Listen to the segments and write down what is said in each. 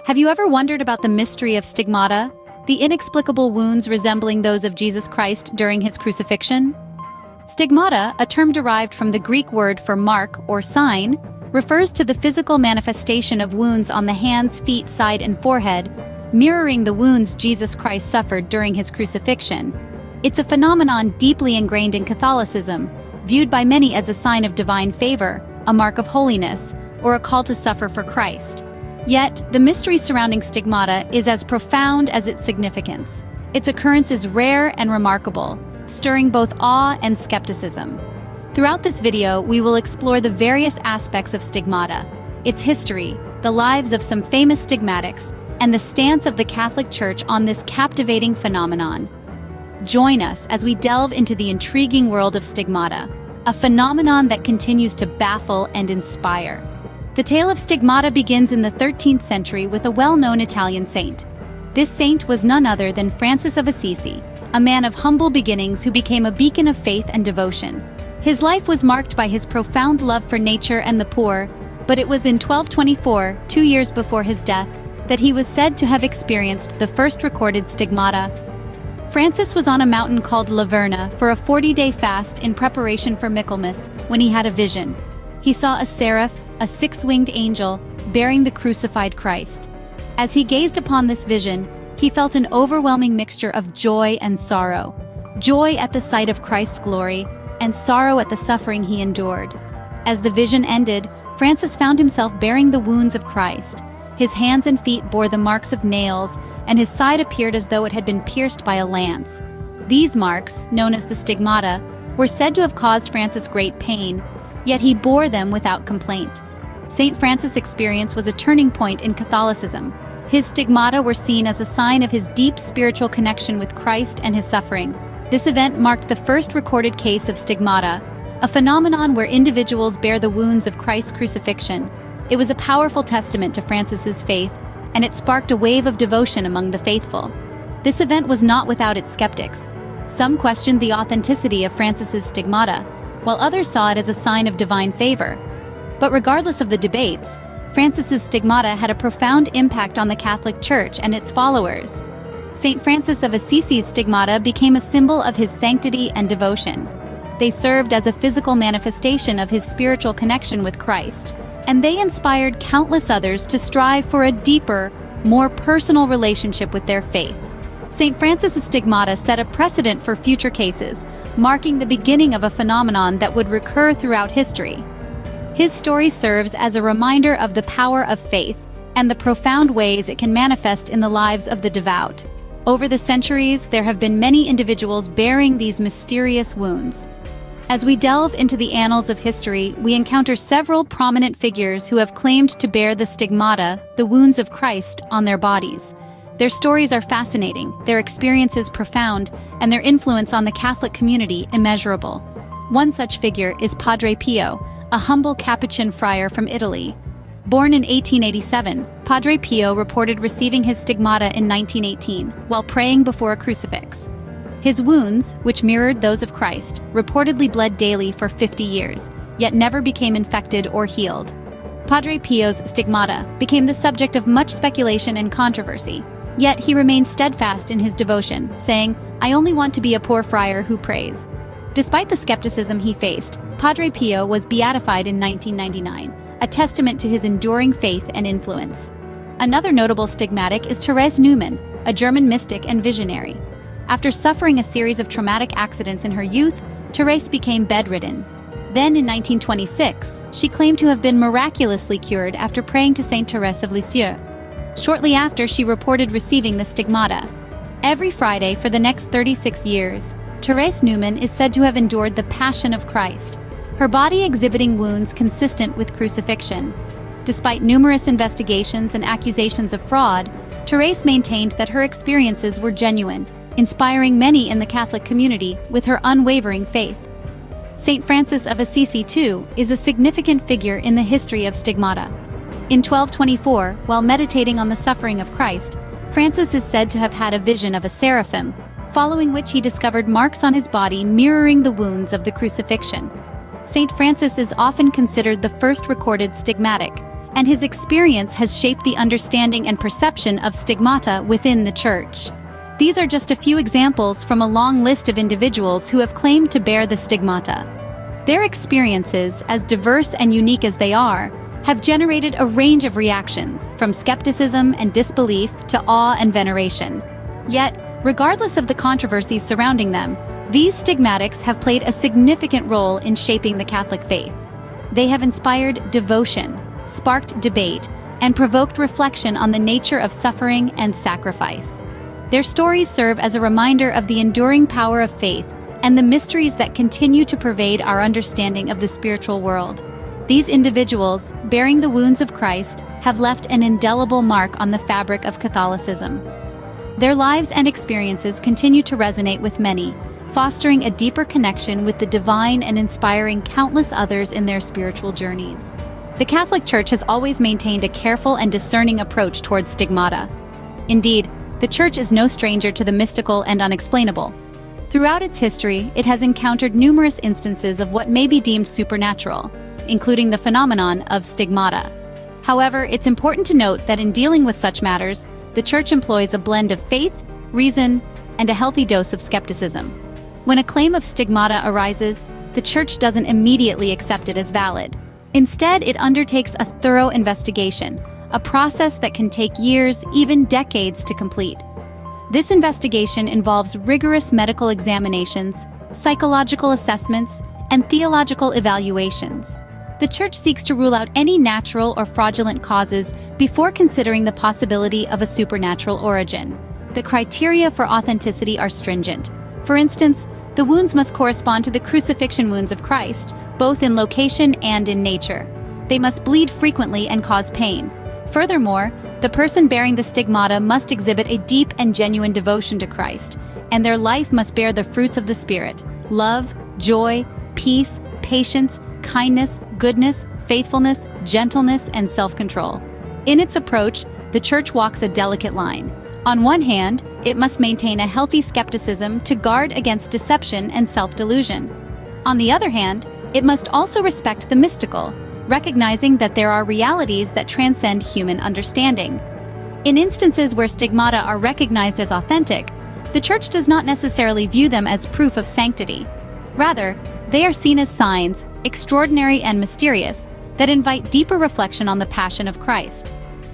Have you ever wondered about the mystery of stigmata, the inexplicable wounds resembling those of Jesus Christ during his crucifixion? Stigmata, a term derived from the Greek word for mark or sign, refers to the physical manifestation of wounds on the hands, feet, side, and forehead, mirroring the wounds Jesus Christ suffered during his crucifixion. It's a phenomenon deeply ingrained in Catholicism, viewed by many as a sign of divine favor, a mark of holiness, or a call to suffer for Christ. Yet, the mystery surrounding stigmata is as profound as its significance. Its occurrence is rare and remarkable, stirring both awe and skepticism. Throughout this video, we will explore the various aspects of stigmata, its history, the lives of some famous stigmatics, and the stance of the Catholic Church on this captivating phenomenon. Join us as we delve into the intriguing world of stigmata, a phenomenon that continues to baffle and inspire. The tale of stigmata begins in the 13th century with a well-known Italian saint. This saint was none other than Francis of Assisi, a man of humble beginnings who became a beacon of faith and devotion. His life was marked by his profound love for nature and the poor, but it was in 1224, 2 years before his death, that he was said to have experienced the first recorded stigmata. Francis was on a mountain called La Verna for a 40-day fast in preparation for Michaelmas when he had a vision. He saw a seraph, a six-winged angel, bearing the crucified Christ. As he gazed upon this vision, he felt an overwhelming mixture of joy and sorrow. Joy at the sight of Christ's glory, and sorrow at the suffering he endured. As the vision ended, Francis found himself bearing the wounds of Christ. His hands and feet bore the marks of nails, and his side appeared as though it had been pierced by a lance. These marks, known as the stigmata, were said to have caused Francis great pain, yet he bore them without complaint. St. Francis' experience was a turning point in Catholicism. His stigmata were seen as a sign of his deep spiritual connection with Christ and his suffering. This event marked the first recorded case of stigmata, a phenomenon where individuals bear the wounds of Christ's crucifixion. It was a powerful testament to Francis's faith, and it sparked a wave of devotion among the faithful. This event was not without its skeptics. Some questioned the authenticity of Francis's stigmata, while others saw it as a sign of divine favor. But regardless of the debates, Francis's stigmata had a profound impact on the Catholic Church and its followers. St. Francis of Assisi's stigmata became a symbol of his sanctity and devotion. They served as a physical manifestation of his spiritual connection with Christ, and they inspired countless others to strive for a deeper, more personal relationship with their faith. St. Francis's stigmata set a precedent for future cases, marking the beginning of a phenomenon that would recur throughout history. His story serves as a reminder of the power of faith and the profound ways it can manifest in the lives of the devout. Over the centuries, there have been many individuals bearing these mysterious wounds. As we delve into the annals of history, we encounter several prominent figures who have claimed to bear the stigmata, the wounds of Christ, on their bodies. Their stories are fascinating, their experiences profound, and their influence on the Catholic community immeasurable. One such figure is Padre Pio, a humble Capuchin friar from Italy. Born in 1887, Padre Pio reported receiving his stigmata in 1918 while praying before a crucifix. His wounds, which mirrored those of Christ, reportedly bled daily for 50 years, yet never became infected or healed. Padre Pio's stigmata became the subject of much speculation and controversy, yet he remained steadfast in his devotion, saying, "I only want to be a poor friar who prays." Despite the skepticism he faced, Padre Pio was beatified in 1999, a testament to his enduring faith and influence. Another notable stigmatic is Therese Neumann, a German mystic and visionary. After suffering a series of traumatic accidents in her youth, Therese became bedridden. Then in 1926, she claimed to have been miraculously cured after praying to Saint Therese of Lisieux. Shortly after, she reported receiving the stigmata. Every Friday for the next 36 years, Therese Neumann is said to have endured the Passion of Christ, her body exhibiting wounds consistent with crucifixion. Despite numerous investigations and accusations of fraud, Therese maintained that her experiences were genuine, inspiring many in the Catholic community with her unwavering faith. St. Francis of Assisi, too, is a significant figure in the history of stigmata. In 1224, while meditating on the suffering of Christ, Francis is said to have had a vision of a seraphim, following which he discovered marks on his body mirroring the wounds of the crucifixion. St. Francis is often considered the first recorded stigmatic, and his experience has shaped the understanding and perception of stigmata within the Church. These are just a few examples from a long list of individuals who have claimed to bear the stigmata. Their experiences, as diverse and unique as they are, have generated a range of reactions, from skepticism and disbelief to awe and veneration. Yet, regardless of the controversies surrounding them, these stigmatics have played a significant role in shaping the Catholic faith. They have inspired devotion, sparked debate, and provoked reflection on the nature of suffering and sacrifice. Their stories serve as a reminder of the enduring power of faith and the mysteries that continue to pervade our understanding of the spiritual world. These individuals, bearing the wounds of Christ, have left an indelible mark on the fabric of Catholicism. Their lives and experiences continue to resonate with many, fostering a deeper connection with the divine and inspiring countless others in their spiritual journeys. The Catholic Church has always maintained a careful and discerning approach towards stigmata. Indeed, the Church is no stranger to the mystical and unexplainable. Throughout its history, it has encountered numerous instances of what may be deemed supernatural, including the phenomenon of stigmata. However, it's important to note that in dealing with such matters, the Church employs a blend of faith, reason, and a healthy dose of skepticism. When a claim of stigmata arises, the Church doesn't immediately accept it as valid. Instead, it undertakes a thorough investigation, a process that can take years, even decades, to complete. This investigation involves rigorous medical examinations, psychological assessments, and theological evaluations. The Church seeks to rule out any natural or fraudulent causes before considering the possibility of a supernatural origin. The criteria for authenticity are stringent. For instance, the wounds must correspond to the crucifixion wounds of Christ, both in location and in nature. They must bleed frequently and cause pain. Furthermore, the person bearing the stigmata must exhibit a deep and genuine devotion to Christ, and their life must bear the fruits of the Spirit: love, joy, peace, patience, kindness, goodness, faithfulness, gentleness, and self-control. In its approach, the Church walks a delicate line. On one hand, it must maintain a healthy skepticism to guard against deception and self-delusion. On the other hand, it must also respect the mystical, recognizing that there are realities that transcend human understanding. In instances where stigmata are recognized as authentic, the Church does not necessarily view them as proof of sanctity. Rather, they are seen as signs, extraordinary and mysterious, that invite deeper reflection on the passion of Christ.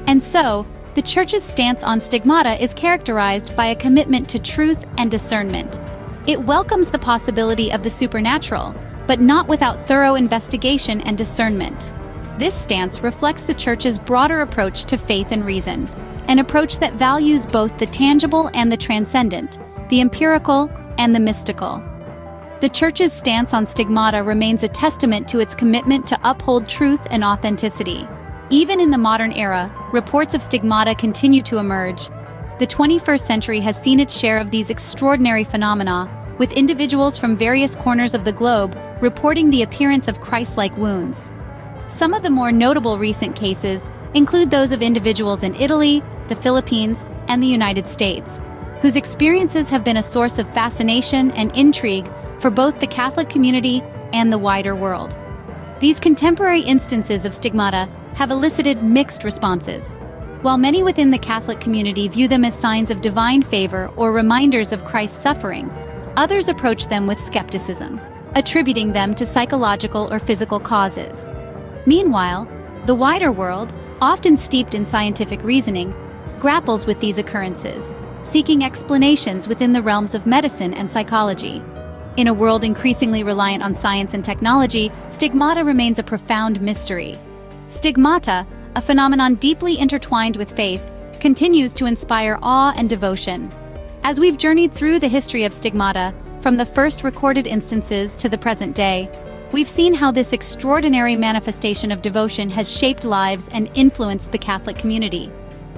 And so, the Church's stance on stigmata is characterized by a commitment to truth and discernment. It welcomes the possibility of the supernatural, but not without thorough investigation and discernment. This stance reflects the Church's broader approach to faith and reason, an approach that values both the tangible and the transcendent, the empirical and the mystical. The Church's stance on stigmata remains a testament to its commitment to uphold truth and authenticity. Even in the modern era, reports of stigmata continue to emerge. The 21st century has seen its share of these extraordinary phenomena, with individuals from various corners of the globe reporting the appearance of Christ-like wounds. Some of the more notable recent cases include those of individuals in Italy, the Philippines, and the United States, whose experiences have been a source of fascination and intrigue for both the Catholic community and the wider world. These contemporary instances of stigmata have elicited mixed responses. While many within the Catholic community view them as signs of divine favor or reminders of Christ's suffering, others approach them with skepticism, attributing them to psychological or physical causes. Meanwhile, the wider world, often steeped in scientific reasoning, grapples with these occurrences, seeking explanations within the realms of medicine and psychology. In a world increasingly reliant on science and technology, stigmata remains a profound mystery. Stigmata, a phenomenon deeply intertwined with faith, continues to inspire awe and devotion. As we've journeyed through the history of stigmata, from the first recorded instances to the present day, we've seen how this extraordinary manifestation of devotion has shaped lives and influenced the Catholic community.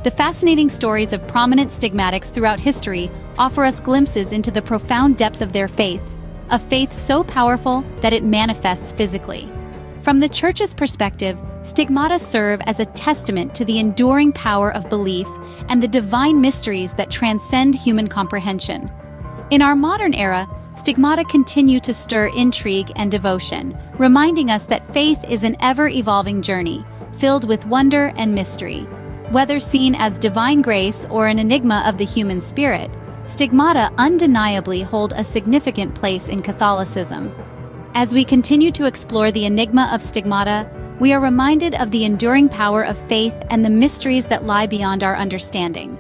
The fascinating stories of prominent stigmatics throughout history offer us glimpses into the profound depth of their faith, a faith so powerful that it manifests physically. From the Church's perspective, stigmata serve as a testament to the enduring power of belief and the divine mysteries that transcend human comprehension. In our modern era, stigmata continue to stir intrigue and devotion, reminding us that faith is an ever-evolving journey, filled with wonder and mystery. Whether seen as divine grace or an enigma of the human spirit, stigmata undeniably hold a significant place in Catholicism. As we continue to explore the enigma of stigmata, we are reminded of the enduring power of faith and the mysteries that lie beyond our understanding.